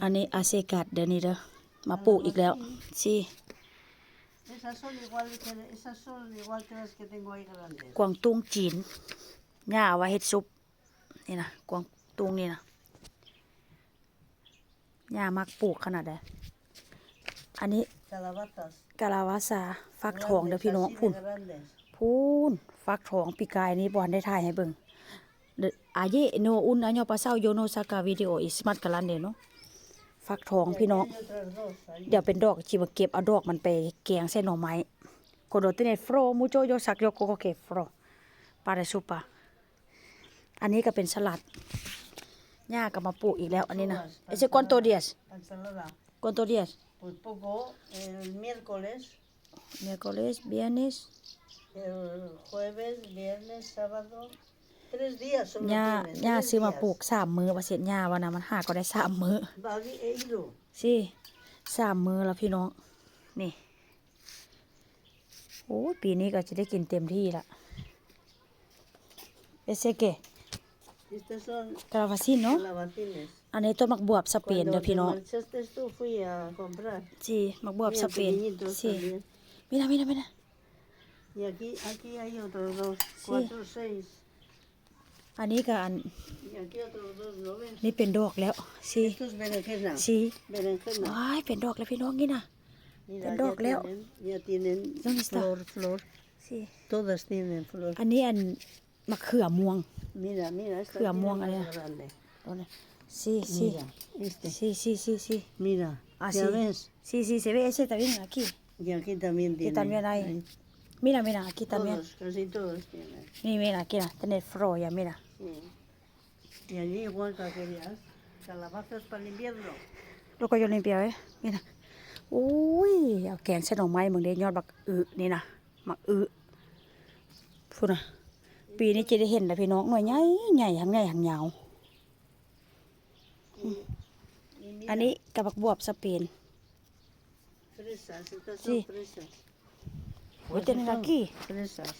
อันนี้อาเซกัดเดี๋ยวนี้เด้อมาปลูกอีกแล้วสิกวางตุ้งจีนหญ้าเอาไว้เฮ็ดซุปนี่นะกวางตุ้งนี่นะหญ้ามักปลูกขนาดใดอันนี้กะลาวาซาฟักทองเด้อพี่น้องพูนฟักทองปีกายนี้บ่ทันได้ถ่ายให้เบิ่งayer no un año pasado yo no saca video is mat grande no ฟักทองพี่น้องเดี๋ยวเป็นดอกจิมาเก็บเอาดอกมันไปแกงใส่หน่อไม้ cuando tiene fro mucho yo saco coco que fro para sopa อันนี้ก็เป็นสลัดย่าก็มาปลูกอีกแล้วอันนี้นะ ese cuántos días cuántos días pues poco el miércoles viernes el jueves viernes sábado 3 días solo ย่าซื้อมาปลูก3 มื้อว่าเสร็จย่าว่านะมันหาก็ได้3 มื้อสิ3 มื้อแล้วพี่น้องนี่โอ้ปีนี้ก็จะได้กินเต็มที่ละese qué estos son calabacín no calabacines อันนี้ต้นมักบวบสเปนเด้อพี่น้อง marchaste tú fui a comprar สิมักบวบสเปน pequeñitos สิ también mira y aquí hay otros 2 4 6 อันนี้ก็อัน y aquí otros 2 ¿lo ves? นี่เป็นดอกแล้วสิ esto es berenjena สิ berenjena ว้ายเป็นดอกแล้วพี่น้องนี่นะ miraเป็นดอกแล้ว ya tienen ¿Dónde está? flor สิ todas tienen flor อันนี้อันมะเขือม่วง mira esta Cuida, tiene muanga, más ya. grande เอาเลยสิสิ mira este สิ mira Ah, ya sí. ves Sí, se ve ese también aquí. y aquí también Aquí tiene también hay. Mira, aquí también. todos casi todos tienen Mira, aquí, tiene froya, mira. sí. y allí igual que aquellas calabazas para el invierno Lo que yo limpia, mira. Uy, เอาแกงใส่หน่อไม้มึงได้ยอดบักนี่นะบักพูดนะปีนี้จะได้เห็นแล้วพี่น้องหน่วยใหญ่หางยาว y อัน mira นี้กับบักบวบสเปน fresas estas Sí. son fresas โอ้ยเต็มเลยกี้ fresas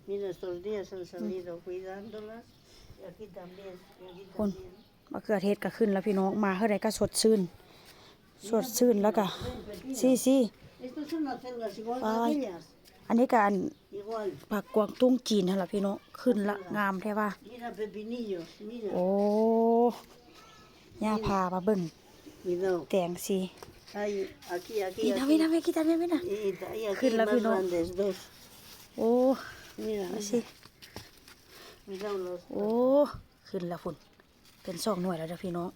mira estos días han salido cuidándolas y aquí también y aquí Con- también มะเขือเทศก็ขึ้นแล้วพี่น้องมาเท่าไรก็สดชื่นแล้วก็สิ estos son acelgas igual que Ay. aquellas อันนี้การ igual ผักกวางตุ้งจีนนั่นแหละพี่น้องขึ้นละงามแท้ว่า mira pepinillos mira โอ้ย่าพามาเบิ่ง cuidado แตงสิ hay aquí aquí mira aquí aquí también mira y aquíขึ้นแล้ว más พี่น้อง grandes 2 โอ้ mira สิ mira los โอ้ขึ้นแล้วฝุ่นเป็น2 หน่วยแล้วเด้อพี่น้อง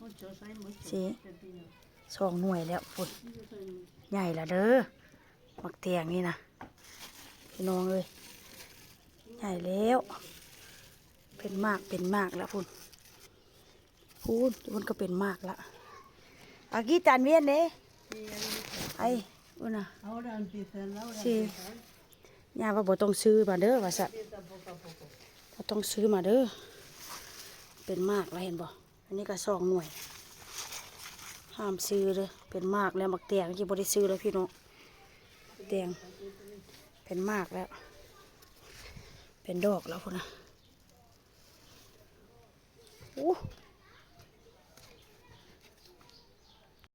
muchos hay muchos Sí. pepinos 2 หน่วยแล้วฝุ่น muchos hay muchos ใหญ่ละเด้อมักแตงนี่นะพี่น้องเอ้ยใหญ่แล้วเป็นมากแล้วฝุ่นมันก็เป็นมากละอากี้จานเวียนเด้ sí, hay muchos. ไอ้อุ่นน่ะ ahora empiezan Sí. ย่าว่าบ่ต้องซื้อมาเด้อว่าซะ empieza poco a poco บ่ต้องซื้อมาเด้อเป็นมากแล้วเห็นบ่อันนี้ก็2 หน่วยห้ามซื้อเด้อเป็นมากแล้วมักแตงที่บ่ได้ซื้อแล้วพี่น้องแตงเป็นมากแล้ว เป็นดอกแล้วพุ่นน่ะโอ้